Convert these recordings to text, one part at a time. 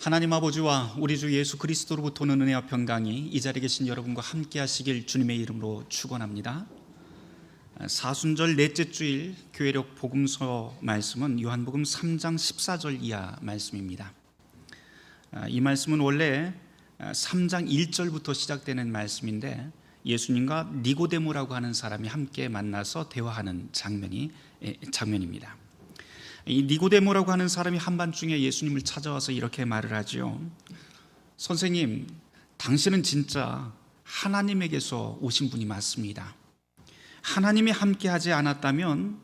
하나님 아버지와 우리 주 예수 그리스도로부터 오는 은혜와 평강이 이 자리에 계신 여러분과 함께 하시길 주님의 이름으로 축원합니다. 사순절 넷째 주일 교회력 복음서 말씀은 요한복음 3장 14절 이하 말씀입니다. 이 말씀은 원래 3장 1절부터 시작되는 말씀인데 예수님과 니고데모라고 하는 사람이 함께 만나서 대화하는 장면입니다. 이 니고데모라고 하는 사람이 한밤중에 예수님을 찾아와서 이렇게 말을 하죠. 선생님, 당신은 진짜 하나님에게서 오신 분이 맞습니다. 하나님이 함께하지 않았다면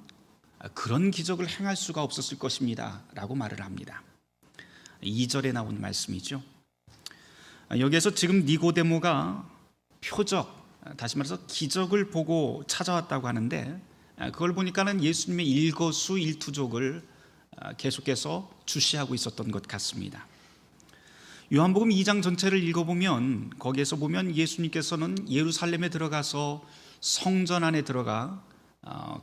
그런 기적을 행할 수가 없었을 것입니다 라고 말을 합니다. 2절에 나온 말씀이죠. 여기에서 지금 니고데모가 표적, 다시 말해서 기적을 보고 찾아왔다고 하는데, 그걸 보니까는 예수님의 일거수일투족을 계속해서 주시하고 있었던 것 같습니다. 요한복음 2장 전체를 읽어보면 거기에서 보면 예수님께서는 예루살렘에 들어가서 성전 안에 들어가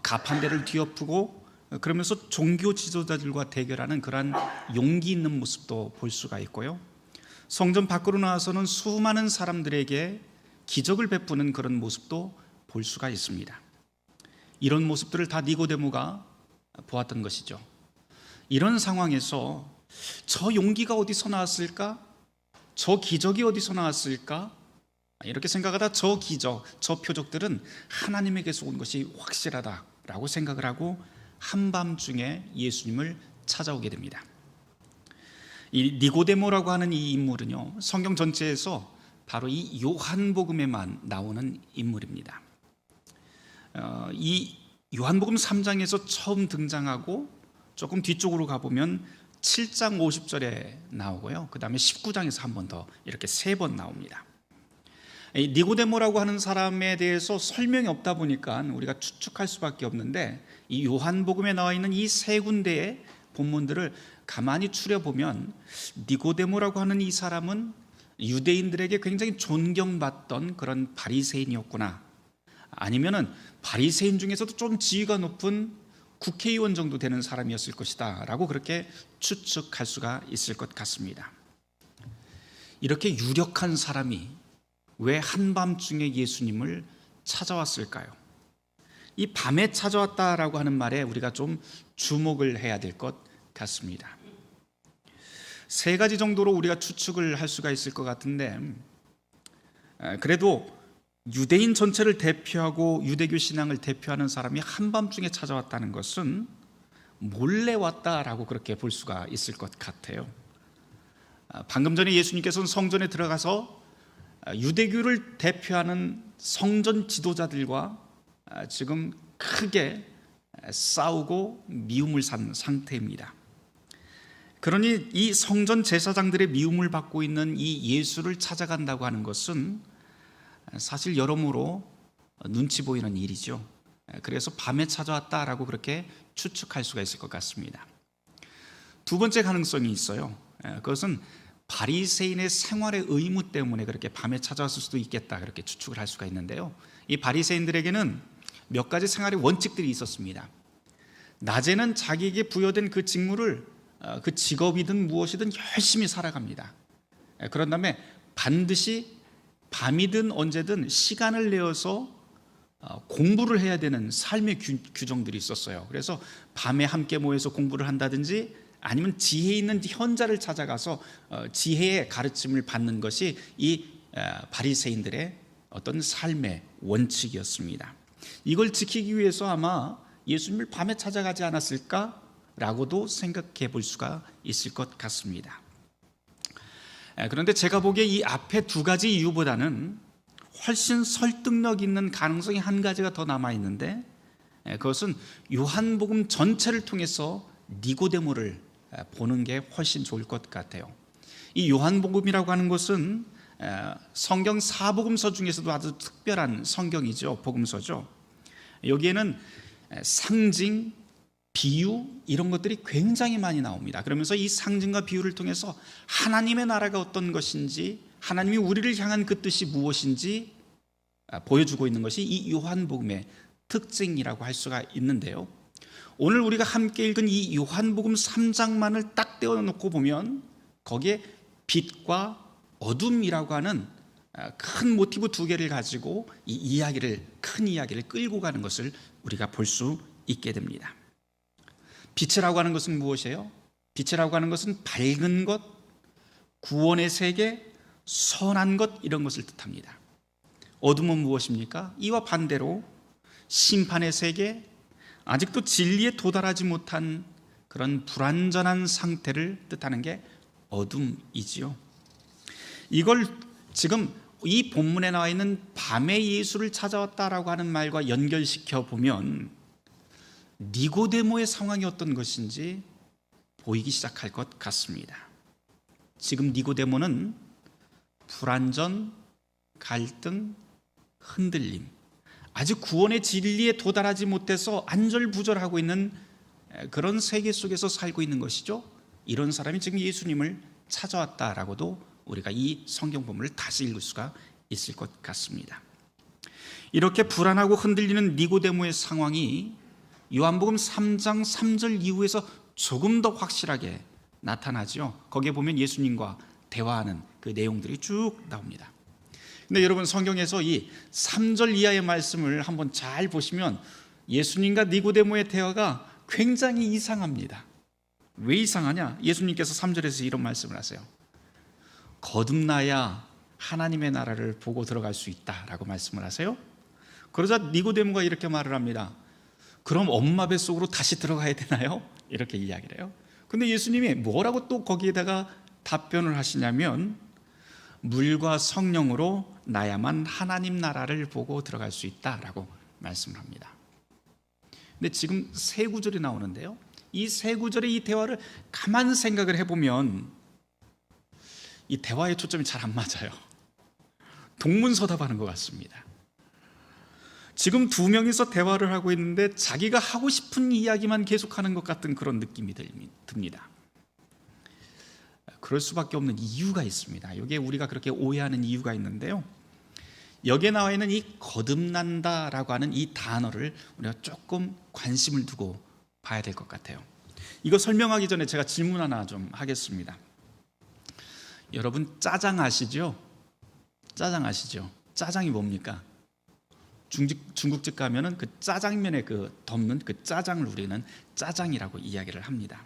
가판대를 뒤엎고 그러면서 종교 지도자들과 대결하는 그러한 용기 있는 모습도 볼 수가 있고요, 성전 밖으로 나와서는 수많은 사람들에게 기적을 베푸는 그런 모습도 볼 수가 있습니다. 이런 모습들을 다 니고데모가 보았던 것이죠. 이런 상황에서 저 용기가 어디서 나왔을까? 저 기적이 어디서 나왔을까? 이렇게 생각하다 저 기적, 저 표적들은 하나님에게서 온 것이 확실하다라고 생각을 하고 한밤중에 예수님을 찾아오게 됩니다. 이 니고데모라고 하는 이 인물은요, 성경 전체에서 바로 이 요한복음에만 나오는 인물입니다. 이 요한복음 3장에서 처음 등장하고 조금 뒤쪽으로 가보면 7장 50절에 나오고요, 그 다음에 19장에서 한 번 더 이렇게 3번 나옵니다. 이 니고데모라고 하는 사람에 대해서 설명이 없다 보니까 우리가 추측할 수밖에 없는데, 이 요한복음에 나와 있는 이 세 군데의 본문들을 가만히 추려보면 니고데모라고 하는 이 사람은 유대인들에게 굉장히 존경받던 그런 바리새인이었구나, 아니면은 바리새인 중에서도 좀 지위가 높은 국회의원 정도 되는 사람이었을 것이다 라고 그렇게 추측할 수가 있을 것 같습니다. 이렇게 유력한 사람이 왜 한밤중에 예수님을 찾아왔을까요? 이 밤에 찾아왔다라고 하는 말에 우리가 좀 주목을 해야 될 것 같습니다. 세 가지 정도로 우리가 추측을 할 수가 있을 것 같은데, 그래도 유대인 전체를 대표하고 유대교 신앙을 대표하는 사람이 한밤중에 찾아왔다는 것은 몰래 왔다라고 그렇게 볼 수가 있을 것 같아요. 방금 전에 예수님께서는 성전에 들어가서 유대교를 대표하는 성전 지도자들과 지금 크게 싸우고 미움을 산 상태입니다. 그러니 이 성전 제사장들의 미움을 받고 있는 이 예수를 찾아간다고 하는 것은 사실 여러모로 눈치 보이는 일이죠. 그래서 밤에 찾아왔다라고 그렇게 추측할 수가 있을 것 같습니다. 두 번째 가능성이 있어요. 그것은 바리새인의 생활의 의무 때문에 그렇게 밤에 찾아왔을 수도 있겠다, 그렇게 추측을 할 수가 있는데요, 이 바리새인들에게는 몇 가지 생활의 원칙들이 있었습니다. 낮에는 자기에게 부여된 그 직무를, 그 직업이든 무엇이든 열심히 살아갑니다. 그런 다음에 반드시 밤이든 언제든 시간을 내어서 공부를 해야 되는 삶의 규정들이 있었어요. 그래서 밤에 함께 모여서 공부를 한다든지 아니면 지혜 있는 현자를 찾아가서 지혜의 가르침을 받는 것이 이 바리새인들의 어떤 삶의 원칙이었습니다. 이걸 지키기 위해서 아마 예수님을 밤에 찾아가지 않았을까라고도 생각해 볼 수가 있을 것 같습니다. 그런데 제가 보기에 이 앞에 두 가지 이유보다는 훨씬 설득력 있는 가능성이 한 가지가 더 남아있는데, 그것은 요한복음 전체를 통해서 니고데모를 보는 게 훨씬 좋을 것 같아요. 이 요한복음이라고 하는 것은 성경 4복음서 중에서도 아주 특별한 성경이죠. 복음서죠. 여기에는 상징, 비유 이런 것들이 굉장히 많이 나옵니다. 그러면서 이 상징과 비유를 통해서 하나님의 나라가 어떤 것인지, 하나님이 우리를 향한 그 뜻이 무엇인지 보여주고 있는 것이 이 요한복음의 특징이라고 할 수가 있는데요, 오늘 우리가 함께 읽은 이 요한복음 3장만을 딱 떼어놓고 보면 거기에 빛과 어둠이라고 하는 큰 모티브 두 개를 가지고 큰 이야기를 끌고 가는 것을 우리가 볼 수 있게 됩니다. 빛이라고 하는 것은 무엇이에요? 빛이라고 하는 것은 밝은 것, 구원의 세계, 선한 것, 이런 것을 뜻합니다. 어둠은 무엇입니까? 이와 반대로 심판의 세계, 아직도 진리에 도달하지 못한 그런 불완전한 상태를 뜻하는 게 어둠이지요. 이걸 지금 이 본문에 나와 있는 밤에 예수를 찾아왔다라고 하는 말과 연결시켜 보면 니고데모의 상황이 어떤 것인지 보이기 시작할 것 같습니다. 지금 니고데모는 불완전, 갈등, 흔들림, 아직 구원의 진리에 도달하지 못해서 안절부절하고 있는 그런 세계 속에서 살고 있는 것이죠. 이런 사람이 지금 예수님을 찾아왔다라고도 우리가 이 성경 본문을 다시 읽을 수가 있을 것 같습니다. 이렇게 불안하고 흔들리는 니고데모의 상황이 요한복음 3장 3절 이후에서 조금 더 확실하게 나타나죠. 거기에 보면 예수님과 대화하는 그 내용들이 쭉 나옵니다. 근데 여러분, 성경에서 이 3절 이하의 말씀을 한번 잘 보시면 예수님과 니고데모의 대화가 굉장히 이상합니다. 왜 이상하냐? 예수님께서 3절에서 이런 말씀을 하세요. 거듭나야 하나님의 나라를 보고 들어갈 수 있다라고 말씀을 하세요. 그러자 니고데모가 이렇게 말을 합니다. 그럼 엄마 뱃속으로 다시 들어가야 되나요? 이렇게 이야기를 해요. 근데 예수님이 뭐라고 또 거기에다가 답변을 하시냐면 물과 성령으로 나야만 하나님 나라를 보고 들어갈 수 있다라고 말씀을 합니다. 근데 지금 세 구절이 나오는데요, 이 세 구절의 이 대화를 가만 생각을 해보면 이 대화의 초점이 잘 안 맞아요. 동문서답하는 것 같습니다. 지금 두 명이서 대화를 하고 있는데 자기가 하고 싶은 이야기만 계속하는 것 같은 그런 느낌이 듭니다. 그럴 수밖에 없는 이유가 있습니다. 여기에 우리가 그렇게 오해하는 이유가 있는데요, 여기에 나와 있는 이 거듭난다라고 하는 이 단어를 우리가 조금 관심을 두고 봐야 될 것 같아요. 이거 설명하기 전에 제가 질문 하나 좀 하겠습니다. 여러분, 짜장 아시죠? 짜장 아시죠? 짜장이 뭡니까? 중국집 가면은 그 짜장면에 그 덮는 그 짜장을 우리는 짜장이라고 이야기를 합니다.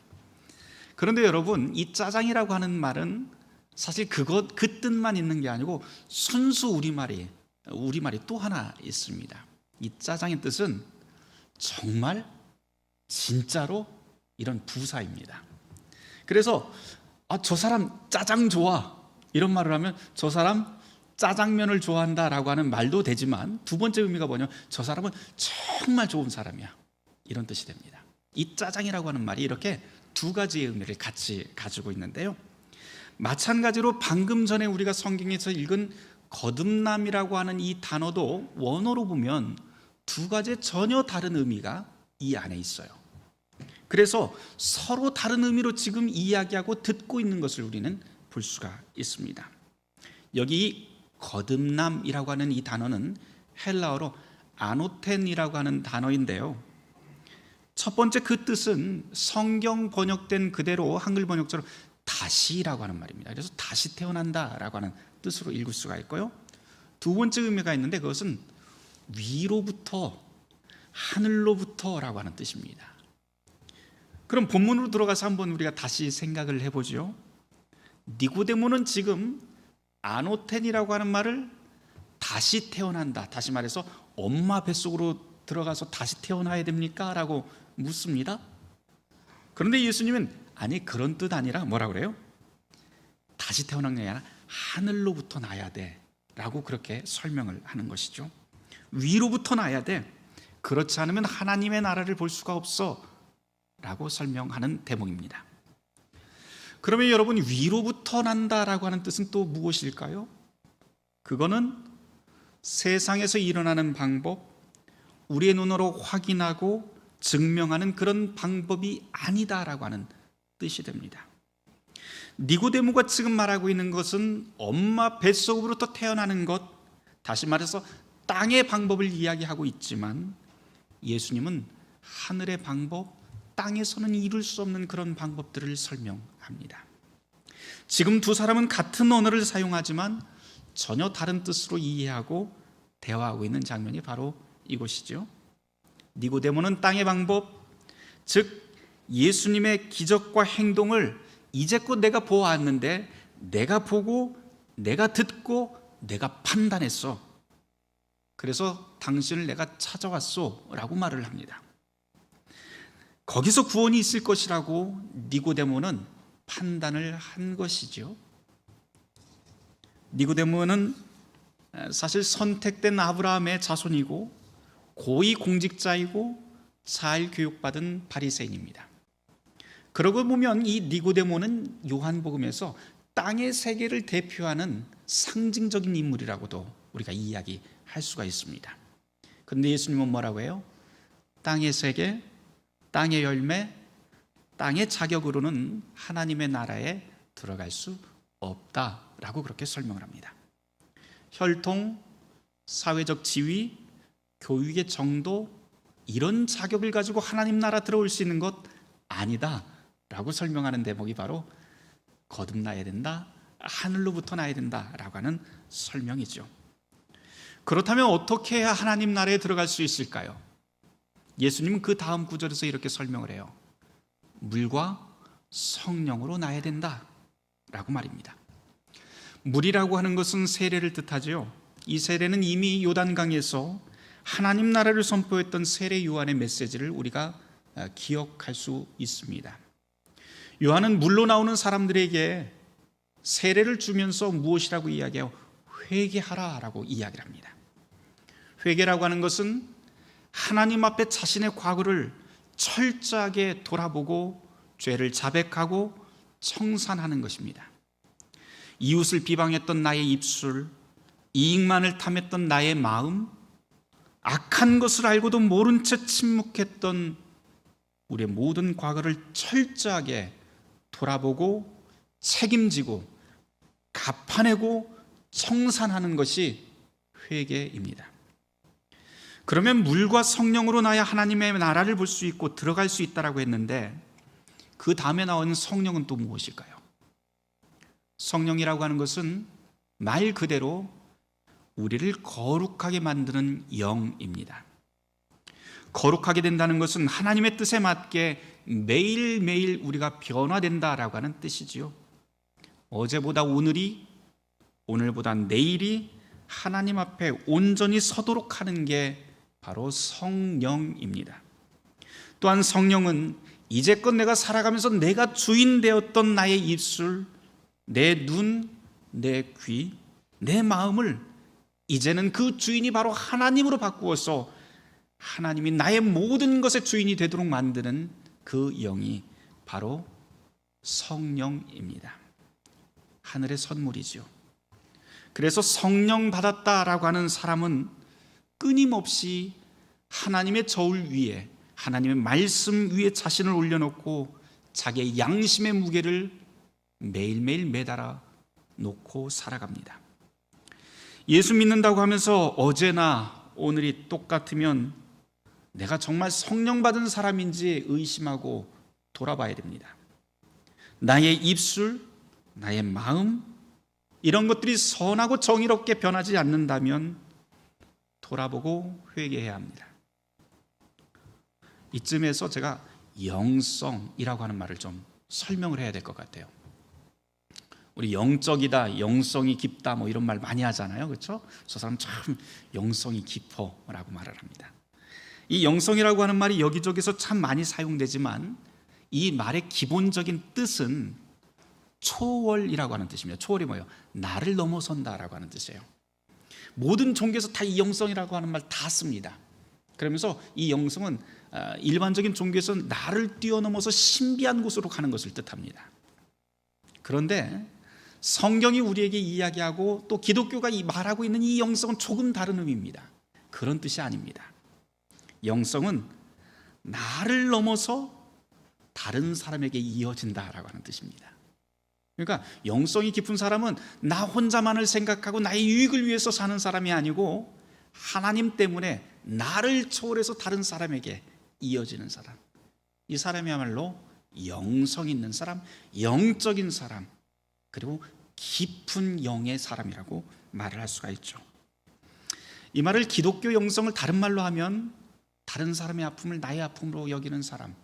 그런데 여러분, 이 짜장이라고 하는 말은 사실 그 뜻만 있는 게 아니고 순수 우리말이 또 하나 있습니다. 이 짜장의 뜻은 정말, 진짜로, 이런 부사입니다. 그래서 저 사람 짜장 좋아, 이런 말을 하면 저 사람 짜장면을 좋아한다라고 하는 말도 되지만, 두 번째 의미가 뭐냐면 저 사람은 정말 좋은 사람이야, 이런 뜻이 됩니다. 이 짜장이라고 하는 말이 이렇게 두 가지의 의미를 같이 가지고 있는데요, 마찬가지로 방금 전에 우리가 성경에서 읽은 거듭남이라고 하는 이 단어도 원어로 보면 두 가지의 전혀 다른 의미가 이 안에 있어요. 그래서 서로 다른 의미로 지금 이야기하고 듣고 있는 것을 우리는 볼 수가 있습니다. 여기 거듭남이라고 하는 이 단어는 헬라어로 아노텐이라고 하는 단어인데요, 첫 번째 그 뜻은 성경 번역된 그대로 한글 번역처럼 다시라고 하는 말입니다. 그래서 다시 태어난다라고 하는 뜻으로 읽을 수가 있고요, 두 번째 의미가 있는데 그것은 위로부터, 하늘로부터라고 하는 뜻입니다. 그럼 본문으로 들어가서 한번 우리가 다시 생각을 해보죠. 니고데모는 지금 아노텐이라고 하는 말을 다시 태어난다, 다시 말해서 엄마 뱃속으로 들어가서 다시 태어나야 됩니까? 라고 묻습니다. 그런데 예수님은 아니, 그런 뜻 아니라 뭐라고 그래요? 다시 태어난 게 아니라 하늘로부터 나야 돼 라고 그렇게 설명을 하는 것이죠. 위로부터 나야 돼, 그렇지 않으면 하나님의 나라를 볼 수가 없어 라고 설명하는 대목입니다. 그러면 여러분, 위로부터 난다라고 하는 뜻은 또 무엇일까요? 그거는 세상에서 일어나는 방법, 우리의 눈으로 확인하고 증명하는 그런 방법이 아니다라고 하는 뜻이 됩니다. 니고데모가 지금 말하고 있는 것은 엄마 뱃속으로부터 태어나는 것, 다시 말해서 땅의 방법을 이야기하고 있지만, 예수님은 하늘의 방법, 땅에서는 이룰 수 없는 그런 방법들을 설명합니다. 지금 두 사람은 같은 언어를 사용하지만 전혀 다른 뜻으로 이해하고 대화하고 있는 장면이 바로 이곳이죠. 니고데모는 땅의 방법, 즉 예수님의 기적과 행동을 이제껏 내가 보아왔는데 내가 보고 내가 듣고 내가 판단했어. 그래서 당신을 내가 찾아왔소 라고 말을 합니다. 거기서 구원이 있을 것이라고 니고데모는 판단을 한 것이죠. 니고데모는 사실 선택된 아브라함의 자손이고 고위 공직자이고 잘 교육받은 바리새인입니다. 그러고 보면 이 니고데모는 요한복음에서 땅의 세계를 대표하는 상징적인 인물이라고도 우리가 이야기할 수가 있습니다. 그런데 예수님은 뭐라고 해요? 땅의 세계, 땅의 열매, 땅의 자격으로는 하나님의 나라에 들어갈 수 없다라고 그렇게 설명을 합니다. 혈통, 사회적 지위, 교육의 정도, 이런 자격을 가지고 하나님 나라 들어올 수 있는 것 아니다 라고 설명하는 대목이 바로 거듭나야 된다, 하늘로부터 나야 된다라고 하는 설명이죠. 그렇다면 어떻게 해야 하나님 나라에 들어갈 수 있을까요? 예수님은 그 다음 구절에서 이렇게 설명을 해요. 물과 성령으로 나야 된다 라고 말입니다. 물이라고 하는 것은 세례를 뜻하죠. 이 세례는 이미 요단강에서 하나님 나라를 선포했던 세례 요한의 메시지를 우리가 기억할 수 있습니다. 요한은 물로 나오는 사람들에게 세례를 주면서 무엇이라고 이야기해요? 회개하라 라고 이야기를 합니다. 회개라고 하는 것은 하나님 앞에 자신의 과거를 철저하게 돌아보고 죄를 자백하고 청산하는 것입니다. 이웃을 비방했던 나의 입술, 이익만을 탐했던 나의 마음, 악한 것을 알고도 모른 채 침묵했던 우리의 모든 과거를 철저하게 돌아보고 책임지고 갚아내고 청산하는 것이 회개입니다. 그러면 물과 성령으로 나야 하나님의 나라를 볼 수 있고 들어갈 수 있다라고 했는데 그 다음에 나오는 성령은 또 무엇일까요? 성령이라고 하는 것은 말 그대로 우리를 거룩하게 만드는 영입니다. 거룩하게 된다는 것은 하나님의 뜻에 맞게 매일매일 우리가 변화된다라고 하는 뜻이지요. 어제보다 오늘이, 오늘보다 내일이 하나님 앞에 온전히 서도록 하는 게 바로 성령입니다. 또한 성령은 이제껏 내가 살아가면서 내가 주인 되었던 나의 입술, 내 눈, 내 귀, 내 마음을 이제는 그 주인이 바로 하나님으로 바꾸어서 하나님이 나의 모든 것의 주인이 되도록 만드는 그 영이 바로 성령입니다. 하늘의 선물이죠. 그래서 성령 받았다라고 하는 사람은 끊임없이 하나님의 저울 위에, 하나님의 말씀 위에 자신을 올려놓고 자기의 양심의 무게를 매일매일 매달아 놓고 살아갑니다. 예수 믿는다고 하면서 어제나 오늘이 똑같으면 내가 정말 성령 받은 사람인지 의심하고 돌아봐야 됩니다. 나의 입술, 나의 마음, 이런 것들이 선하고 정의롭게 변하지 않는다면 돌아보고 회개해야 합니다. 이쯤에서 제가 영성이라고 하는 말을 좀 설명을 해야 될 것 같아요. 우리 영적이다, 영성이 깊다 뭐 이런 말 많이 하잖아요. 그렇죠? 저 사람 참 영성이 깊어라고 말을 합니다. 이 영성이라고 하는 말이 여기저기서 참 많이 사용되지만 이 말의 기본적인 뜻은 초월이라고 하는 뜻입니다. 초월이 뭐예요? 나를 넘어선다라고 하는 뜻이에요. 모든 종교에서 다 이 영성이라고 하는 말 다 씁니다. 그러면서 이 영성은 일반적인 종교에서는 나를 뛰어넘어서 신비한 곳으로 가는 것을 뜻합니다. 그런데 성경이 우리에게 이야기하고 또 기독교가 말하고 있는 이 영성은 조금 다른 의미입니다. 그런 뜻이 아닙니다. 영성은 나를 넘어서 다른 사람에게 이어진다라고 하는 뜻입니다. 그러니까 영성이 깊은 사람은 나 혼자만을 생각하고 나의 유익을 위해서 사는 사람이 아니고 하나님 때문에 나를 초월해서 다른 사람에게 이어지는 사람, 이 사람이야말로 영성 있는 사람, 영적인 사람, 그리고 깊은 영의 사람이라고 말을 할 수가 있죠. 이 말을 기독교 영성을 다른 말로 하면 다른 사람의 아픔을 나의 아픔으로 여기는 사람,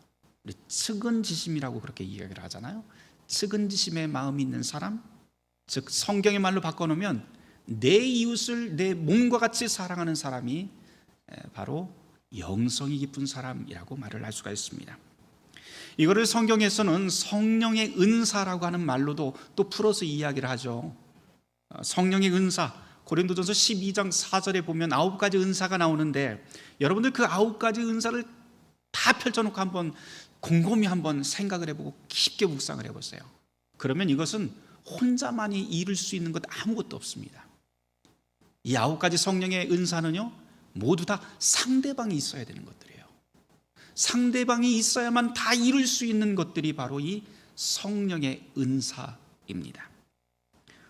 우리 측은지심이라고 그렇게 이야기를 하잖아요. 측은지심의 마음이 있는 사람, 즉 성경의 말로 바꿔놓으면 내 이웃을 내 몸과 같이 사랑하는 사람이 바로 영성이 깊은 사람이라고 말을 할 수가 있습니다. 이거를 성경에서는 성령의 은사라고 하는 말로도 또 풀어서 이야기를 하죠. 성령의 은사, 고린도전서 12장 4절에 보면 9가지 은사가 나오는데, 여러분들 그 9가지 은사를 다 펼쳐놓고 한번 곰곰이 한번 생각을 해보고 깊게 묵상을 해보세요. 그러면 이것은 혼자만이 이룰 수 있는 것 아무것도 없습니다. 이 9가지 성령의 은사는요, 모두 다 상대방이 있어야 되는 것들이에요. 상대방이 있어야만 다 이룰 수 있는 것들이 바로 이 성령의 은사입니다.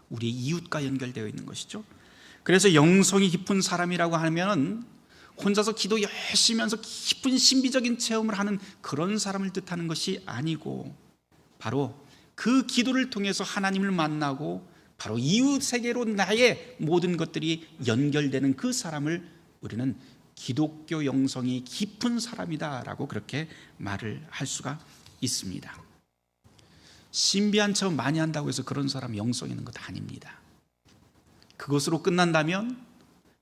우리 이웃과 연결되어 있는 것이죠. 그래서 영성이 깊은 사람이라고 하면 혼자서 기도 열심히 하면서 깊은 신비적인 체험을 하는 그런 사람을 뜻하는 것이 아니고, 바로 그 기도를 통해서 하나님을 만나고 바로 이웃에게로 나의 모든 것들이 연결되는 그 사람을 우리는 기독교 영성이 깊은 사람이다라고 그렇게 말을 할 수가 있습니다. 신비한 체험 많이 한다고 해서 그런 사람 영성 있는 것 아닙니다. 그것으로 끝난다면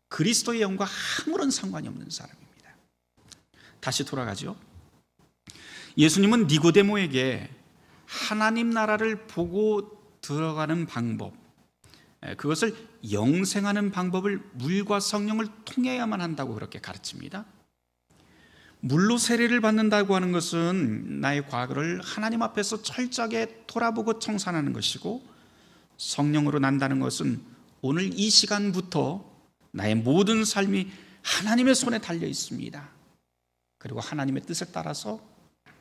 그리스도의 영과 아무런 상관이 없는 사람입니다. 다시 돌아가죠. 예수님은 니고데모에게 하나님 나라를 보고 들어가는 방법, 그것을 영생하는 방법을 물과 성령을 통해야만 한다고 그렇게 가르칩니다. 물로 세례를 받는다고 하는 것은 나의 과거를 하나님 앞에서 철저하게 돌아보고 청산하는 것이고, 성령으로 난다는 것은 오늘 이 시간부터 나의 모든 삶이 하나님의 손에 달려 있습니다. 그리고 하나님의 뜻에 따라서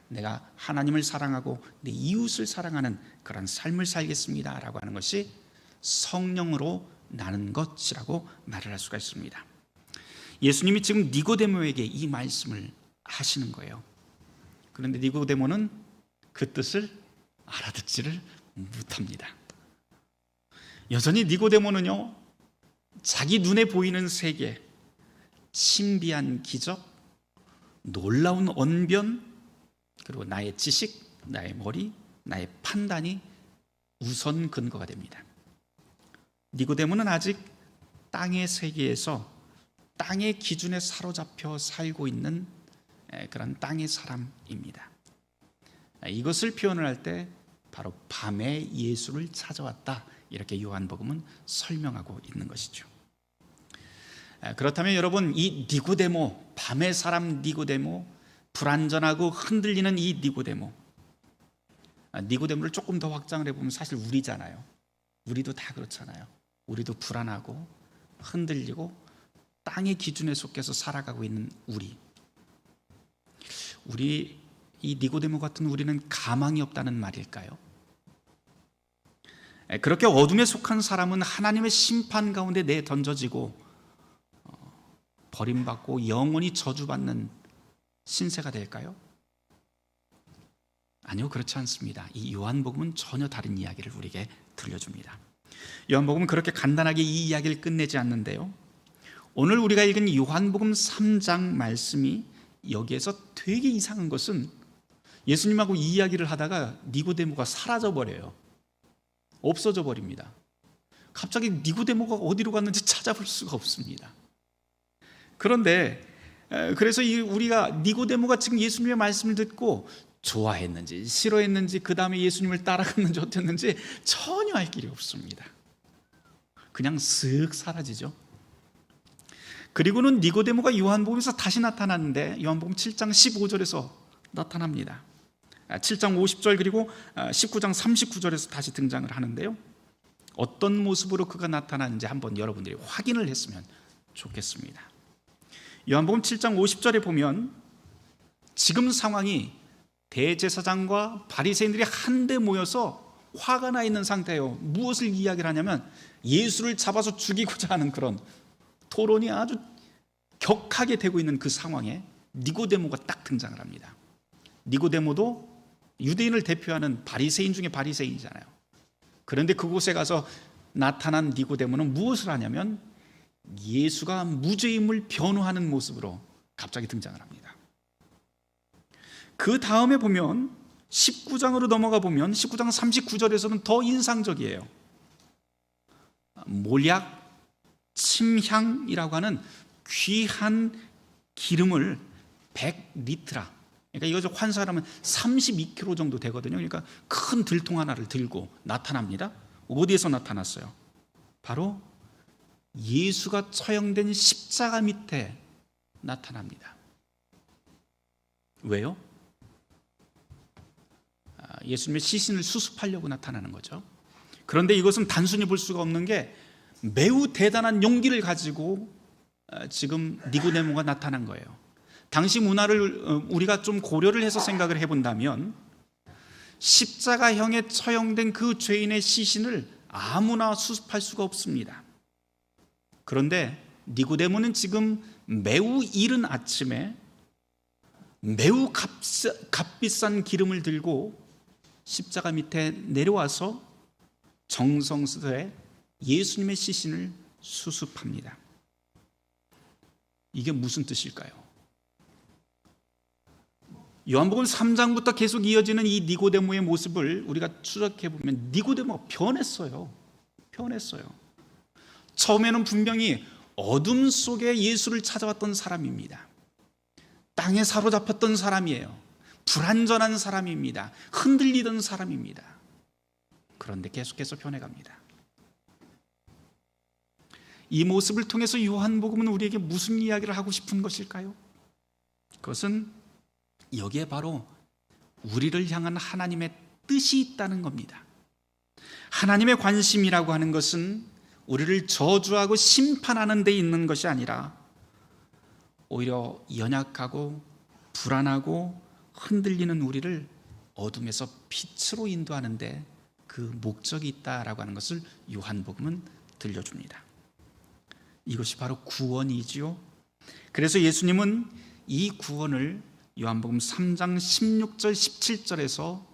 내가 하나님을 사랑하고 내 이웃을 사랑하는 그런 삶을 살겠습니다 라고 하는 것이 성령으로 나는 것이라고 말을 할 수가 있습니다. 예수님이 지금 니고데모에게 이 말씀을 하시는 거예요. 그런데 니고데모는 그 뜻을 알아듣지를 못합니다. 여전히 니고데모는요, 자기 눈에 보이는 세계, 신비한 기적, 놀라운 언변, 그리고 나의 지식, 나의 머리, 나의 판단이 우선 근거가 됩니다. 니고데모는 아직 땅의 세계에서 땅의 기준에 사로잡혀 살고 있는 그런 땅의 사람입니다. 이것을 표현을 할 때 바로 밤에 예수를 찾아왔다, 이렇게 요한복음은 설명하고 있는 것이죠. 그렇다면 여러분, 이 니고데모, 밤의 사람 니고데모, 불완전하고 흔들리는 이 니고데모, 니고데모를 조금 더 확장을 해보면 사실 우리잖아요. 우리도 다 그렇잖아요. 우리도 불안하고 흔들리고 땅의 기준에 속해서 살아가고 있는 우리 이 니고데모 같은 우리는 가망이 없다는 말일까요? 그렇게 어둠에 속한 사람은 하나님의 심판 가운데 내던져지고 버림받고 영원히 저주받는 신세가 될까요? 아니요, 그렇지 않습니다. 이 요한복음은 전혀 다른 이야기를 우리에게 들려줍니다. 요한복음은 그렇게 간단하게 이 이야기를 끝내지 않는데요, 오늘 우리가 읽은 요한복음 3장 말씀이 여기에서 되게 이상한 것은 예수님하고 이 이야기를 하다가 니고데모가 사라져버려요. 없어져 버립니다. 갑자기 니고데모가 어디로 갔는지 찾아볼 수가 없습니다. 그런데 그래서 우리가 니고데모가 지금 예수님의 말씀을 듣고 좋아했는지 싫어했는지 그 다음에 예수님을 따라갔는지 어땠는지 전혀 알 길이 없습니다. 그냥 쓱 사라지죠. 그리고는 니고데모가 요한복음에서 다시 나타나는데 요한복음 7장 15절에서 나타납니다. 7장 50절 그리고 19장 39절에서 다시 등장을 하는데요, 어떤 모습으로 그가 나타나는지 한번 여러분들이 확인을 했으면 좋겠습니다. 요한복음 7장 50절에 보면 지금 상황이 대제사장과 바리새인들이 한데 모여서 화가 나 있는 상태예요. 무엇을 이야기를 하냐면 예수를 잡아서 죽이고자 하는 그런 토론이 아주 격하게 되고 있는 그 상황에 니고데모가 딱 등장을 합니다. 니고데모도 유대인을 대표하는 바리새인 중에 바리새인이잖아요. 그런데 그곳에 가서 나타난 니고데모는 무엇을 하냐면 예수가 무죄임을 변호하는 모습으로 갑자기 등장을 합니다. 그 다음에 보면 19장으로 넘어가 보면 19장 39절에서는 더 인상적이에요. 몰약, 침향이라고 하는 귀한 기름을 100리트라, 그러니까 이거 환산하면 32kg 정도 되거든요. 그러니까 큰 들통 하나를 들고 나타납니다. 어디에서 나타났어요? 바로 예수가 처형된 십자가 밑에 나타납니다. 왜요? 예수님의 시신을 수습하려고 나타나는 거죠. 그런데 이것은 단순히 볼 수가 없는 게 매우 대단한 용기를 가지고 지금 니고데모가 나타난 거예요. 당시 문화를 우리가 좀 고려를 해서 생각을 해본다면 십자가형에 처형된 그 죄인의 시신을 아무나 수습할 수가 없습니다. 그런데 니고데모는 지금 매우 이른 아침에 매우 값비싼 기름을 들고 십자가 밑에 내려와서 정성스레 예수님의 시신을 수습합니다. 이게 무슨 뜻일까요? 요한복음 3장부터 계속 이어지는 이 니고데모의 모습을 우리가 추적해 보면 니고데모가 변했어요. 처음에는 분명히 어둠 속에 예수를 찾아왔던 사람입니다. 땅에 사로잡혔던 사람이에요. 불완전한 사람입니다. 흔들리던 사람입니다. 그런데 계속해서 변해갑니다. 이 모습을 통해서 요한복음은 우리에게 무슨 이야기를 하고 싶은 것일까요? 그것은 여기에 바로 우리를 향한 하나님의 뜻이 있다는 겁니다. 하나님의 관심이라고 하는 것은 우리를 저주하고 심판하는 데 있는 것이 아니라 오히려 연약하고 불안하고 흔들리는 우리를 어둠에서 빛으로 인도하는 데 그 목적이 있다라고 하는 것을 요한복음은 들려줍니다. 이것이 바로 구원이지요. 그래서 예수님은 이 구원을 요한복음 3장 16절 17절에서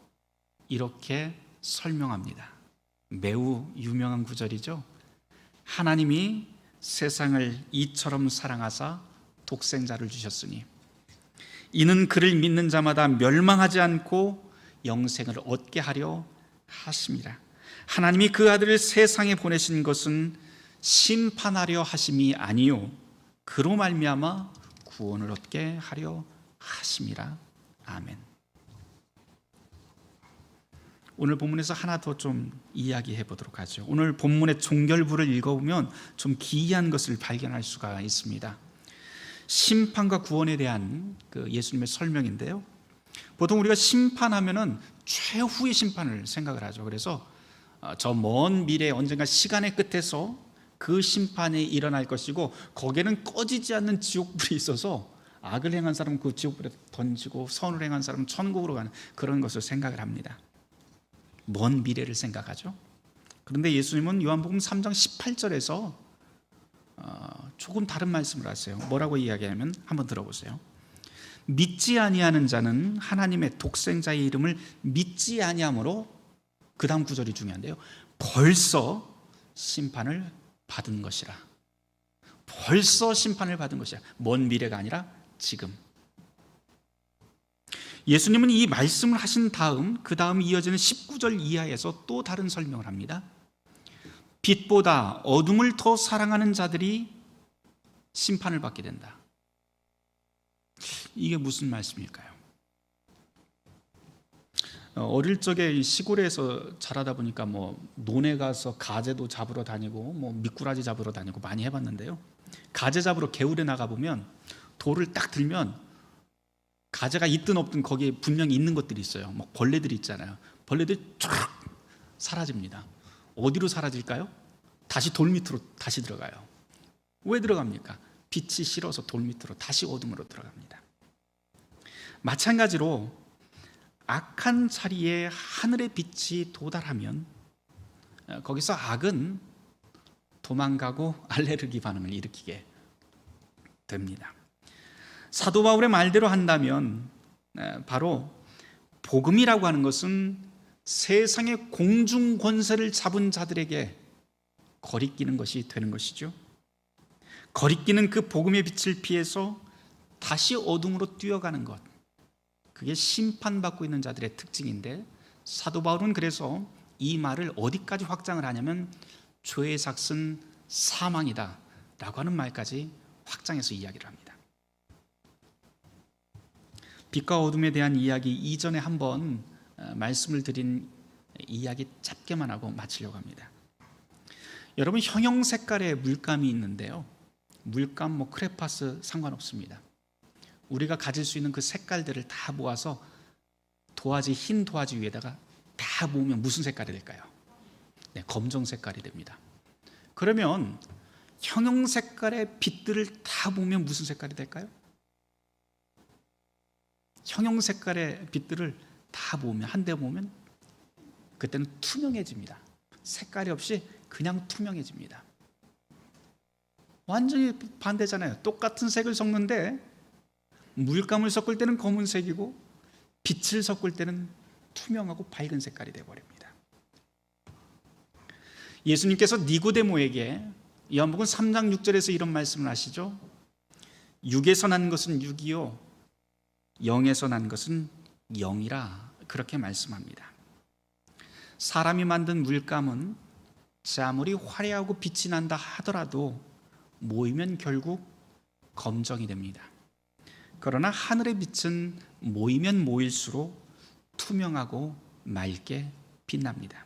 이렇게 설명합니다. 매우 유명한 구절이죠. 하나님이 세상을 이처럼 사랑하사 독생자를 주셨으니 이는 그를 믿는 자마다 멸망하지 않고 영생을 얻게 하려 하심이라. 하나님이 그 아들을 세상에 보내신 것은 심판하려 하심이 아니요 그로 말미암아 구원을 얻게 하려 하심이라. 아멘. 오늘 본문에서 하나 더 좀 이야기해 보도록 하죠. 오늘 본문의 종결부를 읽어보면 좀 기이한 것을 발견할 수가 있습니다. 심판과 구원에 대한 그 예수님의 설명인데요. 보통 우리가 심판하면은 최후의 심판을 생각을 하죠. 그래서 저 먼 미래 언젠가 시간의 끝에서 그 심판이 일어날 것이고 거기에는 꺼지지 않는 지옥불이 있어서 악을 행한 사람은 그 지옥불에 던지고 선을 행한 사람은 천국으로 가는 그런 것을 생각을 합니다. 먼 미래를 생각하죠. 그런데 예수님은 요한복음 3장 18절에서 조금 다른 말씀을 하세요. 뭐라고 이야기하냐면 한번 들어보세요. 믿지 아니하는 자는 하나님의 독생자의 이름을 믿지 아니함으로, 그 다음 구절이 중요한데요, 벌써 심판을 받은 것이라. 벌써 심판을 받은 것이라. 먼 미래가 아니라 지금. 예수님은 이 말씀을 하신 다음 그 다음 이어지는 19절 이하에서 또 다른 설명을 합니다. 빛보다 어둠을 더 사랑하는 자들이 심판을 받게 된다. 이게 무슨 말씀일까요? 어릴 적에 시골에서 자라다 보니까 논에 가서 가재도 잡으러 다니고 미꾸라지 잡으러 다니고 많이 해봤는데요. 가재 잡으러 개울에 나가 보면 돌을 딱 들면 가재가 있든 없든 거기에 분명히 있는 것들이 있어요. 벌레들이 있잖아요. 벌레들이 쫙 사라집니다. 어디로 사라질까요? 다시 돌 밑으로 다시 들어가요. 왜 들어갑니까? 빛이 싫어서 돌 밑으로 다시 어둠으로 들어갑니다. 마찬가지로 악한 자리에 하늘의 빛이 도달하면 거기서 악은 도망가고 알레르기 반응을 일으키게 됩니다. 사도 바울의 말대로 한다면 바로 복음이라고 하는 것은 세상의 공중 권세를 잡은 자들에게 거리끼는 것이 되는 것이죠. 거리끼는 그 복음의 빛을 피해서 다시 어둠으로 뛰어가는 것, 그게 심판받고 있는 자들의 특징인데, 사도 바울은 그래서 이 말을 어디까지 확장을 하냐면 죄의 삭은 사망이다 라고 하는 말까지 확장해서 이야기를 합니다. 빛과 어둠에 대한 이야기 이전에 한번 말씀을 드린 이야기 짧게만 하고 마치려고 합니다. 여러분, 형형 색깔의 물감이 있는데요, 물감 크레파스 상관없습니다. 우리가 가질 수 있는 그 색깔들을 다 모아서 도화지, 흰 도화지 위에다가 다 모으면 무슨 색깔이 될까요? 네, 검정 색깔이 됩니다. 그러면 형형 색깔의 빛들을 다 모으면 무슨 색깔이 될까요? 형형 색깔의 빛들을 다 모으면, 한데 모으면 그때는 투명해집니다. 색깔이 없이 그냥 투명해집니다. 완전히 반대잖아요. 똑같은 색을 섞는데 물감을 섞을 때는 검은색이고 빛을 섞을 때는 투명하고 밝은 색깔이 되어버립니다. 예수님께서 니고데모에게 요한복음 3장 6절에서 이런 말씀을 하시죠. 육에서 난 것은 육이요 영에서 난 것은 영이라, 그렇게 말씀합니다. 사람이 만든 물감은 아무리 화려하고 빛이 난다 하더라도 모이면 결국 검정이 됩니다. 그러나 하늘의 빛은 모이면 모일수록 투명하고 맑게 빛납니다.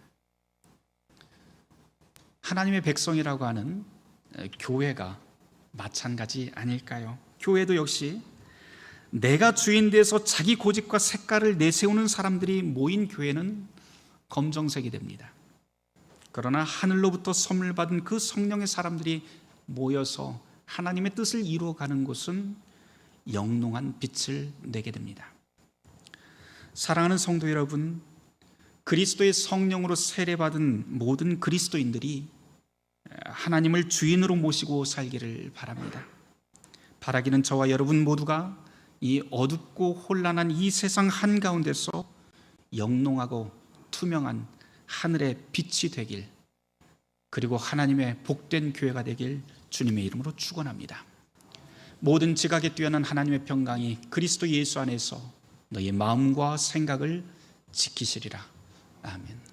하나님의 백성이라고 하는 교회가 마찬가지 아닐까요? 교회도 역시 내가 주인 돼서 자기 고집과 색깔을 내세우는 사람들이 모인 교회는 검정색이 됩니다. 그러나 하늘로부터 선물 받은 그 성령의 사람들이 모여서 하나님의 뜻을 이루어가는 곳은 영롱한 빛을 내게 됩니다. 사랑하는 성도 여러분, 그리스도의 성령으로 세례받은 모든 그리스도인들이 하나님을 주인으로 모시고 살기를 바랍니다. 바라기는 저와 여러분 모두가 이 어둡고 혼란한 이 세상 한가운데서 영롱하고 투명한 하늘의 빛이 되길, 그리고 하나님의 복된 교회가 되길 주님의 이름으로 축원합니다. 모든 지각에 뛰어난 하나님의 평강이 그리스도 예수 안에서 너희의 마음과 생각을 지키시리라. 아멘.